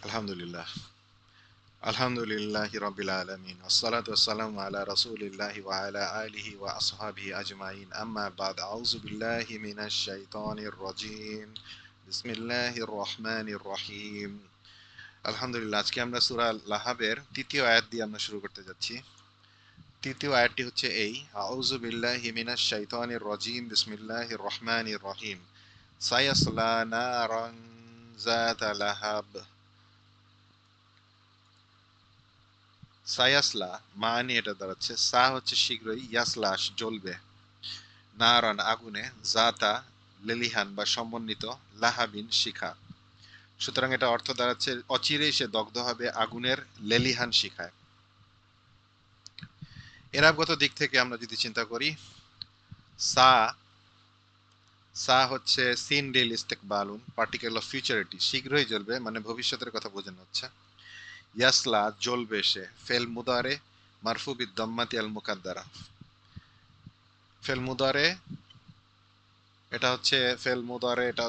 আলহামদুলিল্লাহ। আলহামদুলিল্লাহি রাব্বিল আলামিন। ওয়াসসালাতু ওয়াসসালামু আলা রাসূলিল্লাহি ওয়া আলা আলিহি ওয়া আসহাবিহি আজমাইন। আম্মা বাদ। আউযু বিল্লাহি মিনাশ শাইতানির রাজীম। বিসমিল্লাহির রহমানির রহিম। আলহামদুলিল্লাহ। আজকে আমরা সূরা লাহাবের ৩য় আয়াত দিয়ে আমরা শুরু করতে যাচ্ছি। ৩য় আয়াতটি হচ্ছে এই: আউযু বিল্লাহি মিনাশ শাইতানির রাজীম। বিসমিল্লাহির রহমানির রহিম। সায়াসলা নারান যাতা লাহাব। সায়াসলা মানে এটা দাঁড়াচ্ছে, সা হচ্ছে শীঘ্রই, ইয়াসলা জ্বলবে, নারান আগুনে, জাতা লেলিহান বা সমন্বিত, লাহাবিন শিখা। সুতরাং এটা অর্থ দাঁড়াচ্ছে অচিরেই সে দগ্ধ হবে আগুনের লেলিহান শিখায়। এরাবগত দিক থেকে আমরা যদি চিন্তা করি, সা সা হচ্ছে সিন ডিল ইস্তেকবালুন, পার্টিকেল অফ ফিউচারিটি, শীঘ্রই জ্বলবে মানে ভবিষ্যতের কথা বোঝানো হচ্ছে। ইয়াসলা জ্বলবে সে, ফেল মুদারে মারফু বিদ দম্মাতি আল মুকাদ্দারা। ফেল মুদারে এটা হচ্ছে ফেল মুদারে, এটা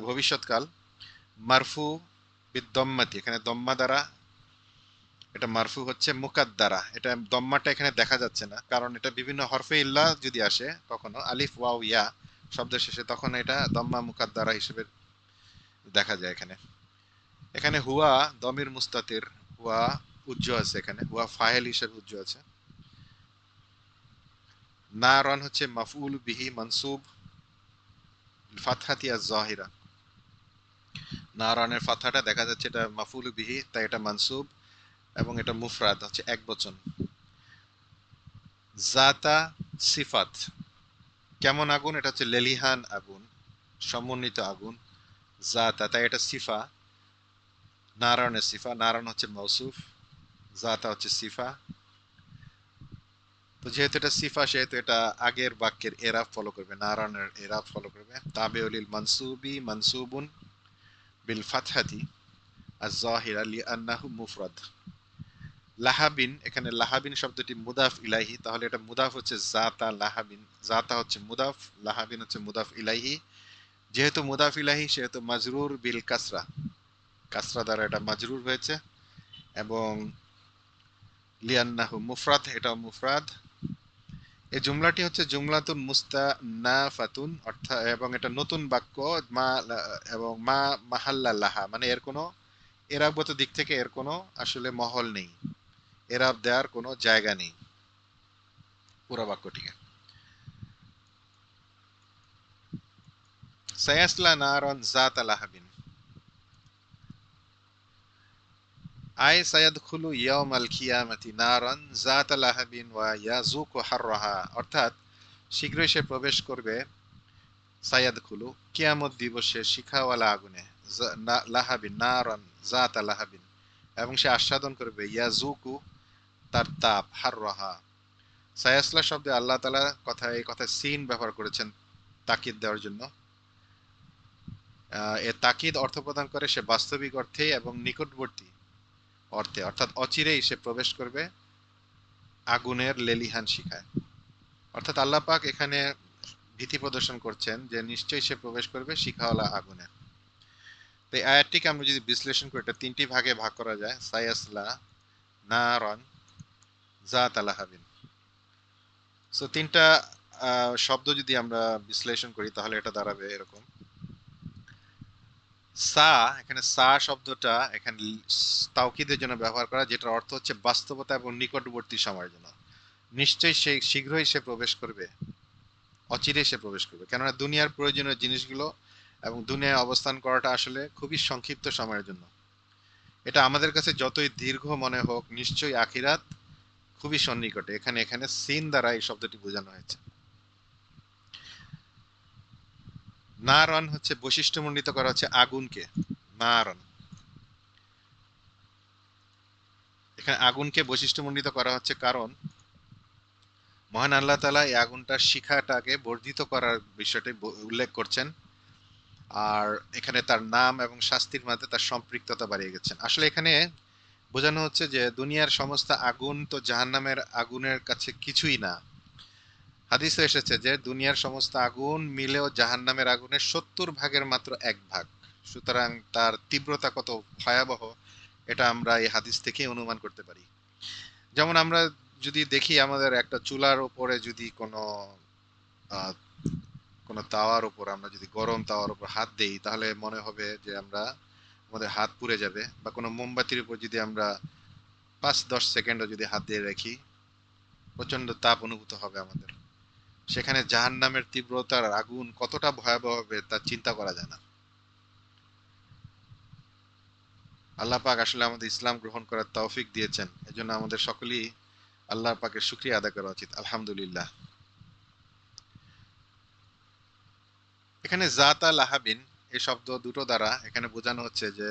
ভবিষ্যৎকাল। মারফু বিদ্দম্মাতি, এখানে দম্মা দ্বারা এটা মারফু হচ্ছে মুকাদ্দারা। এটা দম্মাটা এখানে দেখা যাচ্ছে না, কারণ এটা বিভিন্ন হরফে ইল্লা যদি আসে কখনো আলিফ ওয়াও ইয়া শব্দের শেষে, তখন এটা দম্মা মুকাদ্দারা হিসেবে দেখা যায় এখানে। এখানে হুয়া দমির মুস্তাতির, হুয়া উজ্জ আছে, এখানে হুয়া ফাইল হিসেবে উজ্জ আছে। নারন হচ্ছে মাফউল বিহি মানসুব ফাতহাতি আয-যাহিরা। নারনের ফাতহাটা দেখা যাচ্ছে, এটা মাফউল বিহি, তাই এটা মানসুব এবং এটা মুফরাদ হচ্ছে এক বচন। জাতা সিফাত, কেমন আগুন? এটা হচ্ছে লেলিহান আগুন, সমন্বিত আগুন। জাতা, তাই এটা সিফা, নারায়ণের সিফা। নারায়ণ হচ্ছে মৌসুফ, জাতা হচ্ছে সিফা। তো যেহেতু এটা সিফা, সেহেতু এটা আগের বাক্যের এরাব ফলো করবে, নারায়ণের এরাব ফলো করবে। তাবেউলিল মানসুবি মানসুবুন বিল ফাতহাতি আয-যাহিরা লিআন্নাহু মুফরাদ। লাহাবিন, এখানে লাহাবিন শব্দটি মুদাফ ইলাইহি, তাহলে এটা মুদাফ হচ্ছে জাতা লাহাবিন। জাতা হচ্ছে মুদাফ, লাহাবিন হচ্ছে মুদাফ ইলাইহি। যেহেতু মুদাফ ইলাইহি সেহেতু মাজরুর বিল কাসরা, কাসরা দ্বারা এটা মাজরুর হয়েছে। এবং লিয়ান্নাহু মুফরাদ, এটাও মুফরাদ। এই জুমলাটি হচ্ছে জুমলাতুন মুস্তানাফাতুন, অর্থাৎ এবং এটা নতুন বাক্য। মা এবং মা মাহাল্লা লাহা, মানে এর কোনো এরাবগত দিক থেকে এর কোনো আসলে মহল নেই, এরাব দেওয়ার কোনো জায়গা নেই পুরো বাক্যটিকে। সায়াসলা নারন জাতা লাহাবিন, আয় সায়াদখুলু ইয়াউমাল কিয়ামাতি নারান যাতা লাহাবিন ওয়া ইয়াযুকু হাররাহা, অর্থাৎ শীঘ্রই সে প্রবেশ করবে, সায়াদখুলু কিয়ামত দিবসে, শিখাওয়ালা আগুনে, লাহাবিন নারান যাতা লাহাবিন, এবং সে আস্বাদন করবে, ইয়াযুকু তার তাপ, হাররাহা। সায়াসলা শব্দে আল্লাহ তাআলা এই কথায় সিন ব্যবহার করেছেন তাকিদ দেওয়ার জন্য। এ তাকিদ অর্থ প্রদান করে সে বাস্তবিক অর্থে এবং নিকটবর্তী অর্থে, অর্থাৎ অচিরেই সে প্রবেশ করবে আগুনের লেলিহান শিখায়। অর্থাৎ আল্লাহ পাক এখানে ভীতি প্রদর্শন করছেন যে নিশ্চয়ই সে প্রবেশ করবে শিখাওয়ালা আগুনে। তো এই আয়াতটিকে আমরা যদি বিশ্লেষণ করি, এটা তিনটি ভাগে ভাগ করা যায়: সায়াসলা নারন যাতা লাহাবিন। সো তিনটা শব্দ যদি আমরা বিশ্লেষণ করি তাহলে এটা দাঁড়াবে এরকম। সা, এখানে সা শব্দটা এখানে তাওকিদের জন্য ব্যবহার করা, যেটার অর্থ হচ্ছে বাস্তবতা এবং নিকটবর্তী সময়ের জন্য। নিশ্চয়ই সে শীঘ্রই সে প্রবেশ করবে, অচিরেই সে প্রবেশ করবে, কেননা দুনিয়ার প্রয়োজনীয় জিনিসগুলো এবং দুনিয়ায় অবস্থান করাটা আসলে খুবই সংক্ষিপ্ত সময়ের জন্য। এটা আমাদের কাছে যতই দীর্ঘ মনে হোক, নিশ্চয়ই আখিরাত খুবই সন্নিকটে। এখানে এখানে সিন দ্বারা এই শব্দটি বোঝানো হয়েছে। নারন হচ্ছে বৈশিষ্ট্যমণ্ডিত করা হচ্ছে আগুনকে, নারন, এখানে আগুনকে বৈশিষ্ট্যমণ্ডিত করা হচ্ছে কারণ মহান আল্লাহ তাআলা এই আগুনটার শিখাটাকে বর্ধিত করার বিষয়টি উল্লেখ করছেন। আর এখানে তার নাম এবং শাস্তির মধ্যে তার সম্পৃক্ততা বাড়িয়ে গেছেন। আসলে এখানে বোঝানো হচ্ছে যে দুনিয়ার সমস্ত আগুন তো জাহান্নামের আগুনের কাছে কিছুই না। হাদিসে এসেছে যে দুনিয়ার সমস্ত আগুন মিলেও জাহান্নামের আগুনের 70 ভাগের মাত্র 1 ভাগ। সুতরাং তার তীব্রতা কত ভয়াবহ এটা আমরা এই হাদিস থেকে অনুমান করতে পারি। যেমন আমরা যদি দেখি আমাদের একটা চুলার উপরে যদি আহ, কোনো তাওয়ার উপর আমরা যদি গরম তাওয়ার উপর হাত দেই তাহলে মনে হবে যে আমাদের হাত পুড়ে যাবে, বা কোনো মোমবাতির উপর যদি আমরা 5-10 সেকেন্ডও যদি হাত দিয়ে রাখি প্রচন্ড তাপ অনুভূত হবে আমাদের। সেখানে জাহান্নামের তীব্রতার আগুন কতটা ভয়াবহ হবে তা চিন্তা করা যায় না। আল্লাহ পাক আসলে আমাদের ইসলাম গ্রহণ করার তৌফিক দিয়েছেন, এজন্য আমাদের সকলেই আল্লাহ পাকের শুকরিয়া আদায় করা উচিত, আলহামদুলিল্লাহ। এখানে জাতা লাহাবিন এই শব্দ দুটো দ্বারা এখানে বোঝানো হচ্ছে যে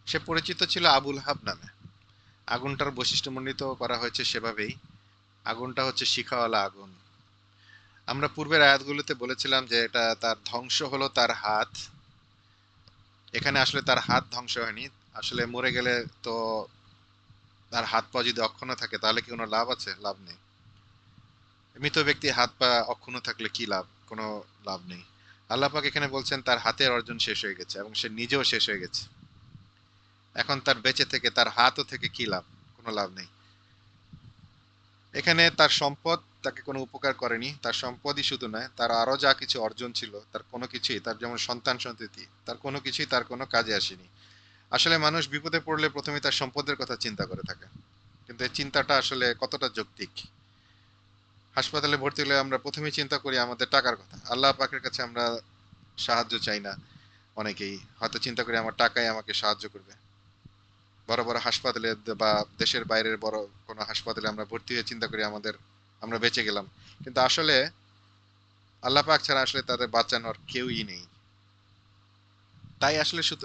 সে পরিচিত ছিল আবুল হাব নামে। আগুনটার বৈশিষ্ট্যমণ্ডিত করা হয়েছে সেভাবেই। আগুনটা হচ্ছে শিখাওয়ালা আগুন। আমরা পূর্বের আয়াতগুলোতে বলেছিলাম যে এটা তার ধ্বংস হলো তার হাত। এখানে আসলে তার হাত ধ্বংস হয়নি। আসলে মরে গেলে তো তার হাত পা যদি অক্ষুণ্ণ থাকে তাহলে কি কোনো লাভ আছে? লাভ নেই। মৃত ব্যক্তি হাত পা অক্ষুণ্ণ থাকলে কি লাভ? কোনো লাভ নেই। আল্লাহ পাক এখানে বলছেন তার হাতের অর্জন শেষ হয়ে গেছে এবং সে নিজেও শেষ হয়ে গেছে। এখন তার বেঁচে থেকে তার হাতও থেকে কি লাভ? কোনো লাভ নেই। এখানে তার সম্পদ তাকে কোনো উপকার করেনি। তার সম্পদই শুধু নয়, তার আরো যা কিছু অর্জন ছিল তার কোনো কিছুই, তার যেমন সন্তান সন্ততি, তার কোনো কিছুই তার কোনো কাজে আসেনি। আসলে মানুষ বিপদে পড়লে প্রথমে তার সম্পদের কথা চিন্তা করে থাকে, কিন্তু এই চিন্তাটা আসলে কতটা যৌক্তিক? হাসপাতালে ভর্তি হলে আমরা প্রথমেই চিন্তা করি আমাদের টাকার কথা। আল্লাহ পাকের কাছে আমরা সাহায্য চাই না। অনেকেই হয়তো চিন্তা করি আমার টাকাই আমাকে সাহায্য করবে। বড় বড় হাসপাতালে বা দেশের বাইরের বড় কোনো হাসপাতালে আমরা ভর্তি হয়ে চিন্তা করি আমরা বেঁচে গেলাম। কিন্তু আসলে আল্লাহ পাক ছাড়া আসলে তাদের বাঁচানোর কেউই নেই। তাই আসলে শুধু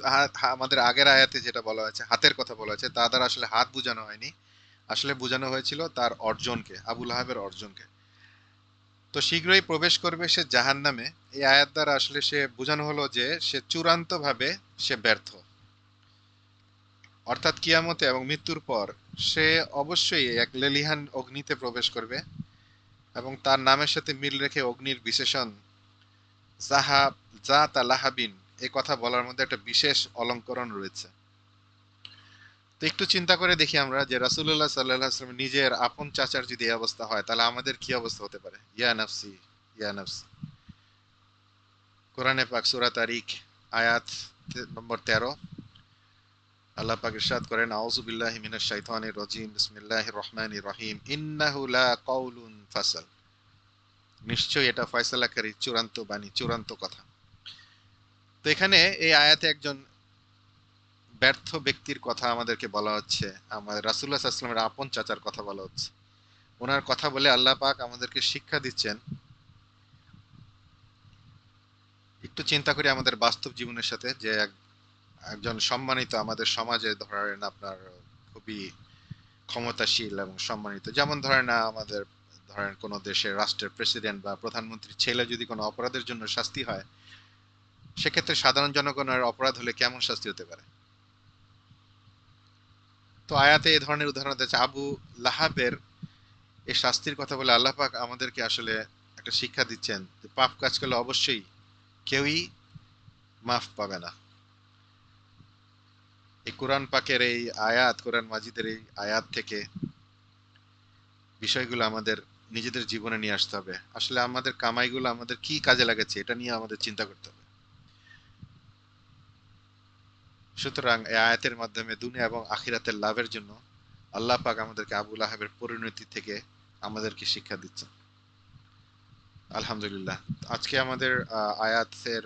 আমাদের আগের আয়াতে যেটা বলা হয়েছে হাতের কথা বলা হয়েছে তা দ্বারা আসলে হাত বোঝানো হয়নি। আসলে বোঝানো হয়েছিল তার অর্জনকে, আবুল আহাবের অর্জনকে। তো শীঘ্রই প্রবেশ করবে সে জাহান্নামে, এই আয়াত দ্বারা আসলে সে বোঝানো হলো যে সে চূড়ান্ত ভাবে সে ব্যর্থ। অর্থাৎ কিয়ামতে এবং মৃত্যুর পর সে অবশ্যই এক লেলিহান অগ্নিতে প্রবেশ করবে, এবং তার নামের সাথে মিল রেখে অগ্নির বিশেষণ জাহাব জাত লাহাবিন এই কথা বলার মধ্যে একটা বিশেষ অলঙ্করণ রয়েছে। তো একটু চিন্তা করে দেখি আমরা যে রাসূলুল্লাহ সাল্লাল্লাহু আলাইহি ওয়াসাল্লাম নিজের আপন চাচার যদি এই অবস্থা হয় তাহলে আমাদের কি অবস্থা হতে পারে? ইয়া নাফসি, ইয়া নাফসি। কোরআনে পাক সূরা তারিক আয়াত নম্বর 13 আল্লাহ পাক ইরশাদ করেন, আউযু বিল্লাহি মিনাশ শাইতানির রাজিম, বিসমিল্লাহির রহমানির রহিম, ইন্নাহু লা কাউলুন ফাসল। নিশ্চয়ই এটা ফয়সালাকারী চূড়ান্ত বাণী, চূড়ান্ত কথা। তো এখানে এই আয়াতে একজন ব্যর্থ ব্যক্তির কথা আমাদেরকে বলা হচ্ছে। আমাদের রাসূলুল্লাহ সাল্লাল্লাহু আলাইহি ওয়াসাল্লামের আপন চাচার কথা বলা হচ্ছে। ওনার কথা বলে আল্লাহ পাক আমাদেরকে শিক্ষা দিচ্ছেন। একটু চিন্তা করি আমাদের বাস্তব জীবনের সাথে যে একজন সম্মানিত আমাদের সমাজে ধরেন আপনার খুবই ক্ষমতাশীল এবং সম্মানিত, যেমন ধরেন আমাদের ধরেন কোন দেশের রাষ্ট্রের প্রেসিডেন্ট বা প্রধানমন্ত্রীর ছেলে যদি কোনো অপরাধের জন্য শাস্তি হয়, সেক্ষেত্রে সাধারণ জনগণের অপরাধ হলে কেমন শাস্তি হতে পারে? তো আয়াতে এই ধরনের উদাহরণ দিয়েছে আবু লাহাবের এই শাস্তির কথা বলে আল্লাহ পাক আমাদেরকে আসলে একটা শিক্ষা দিচ্ছেন যে পাপ কাজ করলে অবশ্যই কেউই মাফ পাবে না। এই কোরআন পাকের এই আয়াত, কোরআন মাজিদের এই আয়াত থেকে বিষয়গুলো আমাদের নিজেদের জীবনে নিয়ে আসতে হবে। আসলে আমাদের কামাইগুলো আমাদের কি কাজে লাগাচ্ছে এটা নিয়ে আমাদের চিন্তা করতে হবে। সুতরাং এই আয়াতের মাধ্যমে দুনিয়া এবং আখিরাতের লাভের জন্য আল্লাহ পাক আমাদেরকে আবুল আহাবের পরিণতি থেকে আমাদেরকে শিক্ষা দিচ্ছেন। আলহামদুলিল্লাহ। আজকে আমাদের আয়াতের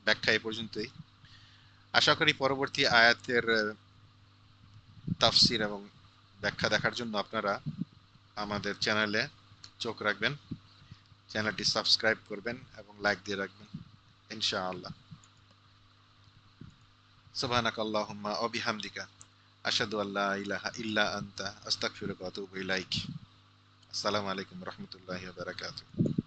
ব্যাখ্যা এই পর্যন্তই। আশা করি পরবর্তী আয়াতের তাফসির এবং ব্যাখ্যা দেখার জন্য আপনারা আমাদের চ্যানেলে চোখ রাখবেন, চ্যানেলটি সাবস্ক্রাইব করবেন এবং লাইক দিয়ে রাখবেন ইনশাআল্লাহ। সুবহানাকাল্লাহুম্মা ওয়া বিহামদিকা আশহাদু আল্লা ইলাহা ইল্লা আনতা আস্তাগফিরুকা ওয়া আতুবু ইলাইক। আসসালামু আলাইকুম ওয়া রাহমাতুল্লাহি ওয়া বারাকাতুহু।